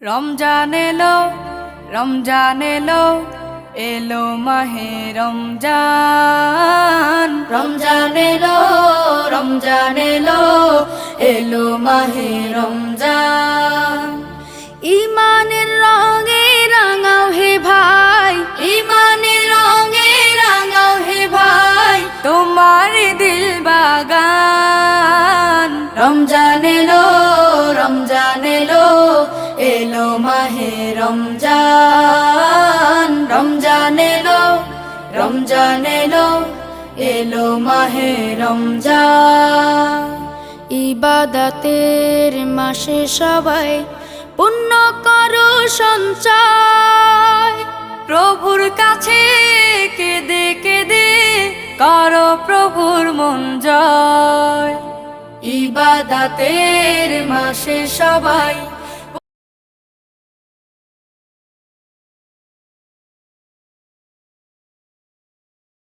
রমজান এলো, রমজান এলো, এলো মাহে রমজান। রমজান এলো, রমজান এলো, এলো মাহে রমজান। ইমানের রঙে রাঙাও হে ভাই, ইমানের রঙে রাঙাও হে ভাই, তোমার দিল বাগান। রমজান এলো, রমজান এলো, এলো মাহে রমজান। রমজান এলো, রমজান এলো, এলো মাহে রমজান। ইবাদতের মাসে সবাই পুণ্য করো সঞ্চয়, প্রভুর কাছে কেঁদে কেঁদে করো প্রভুর মন জয়। ইবাদতের মাসে সবাই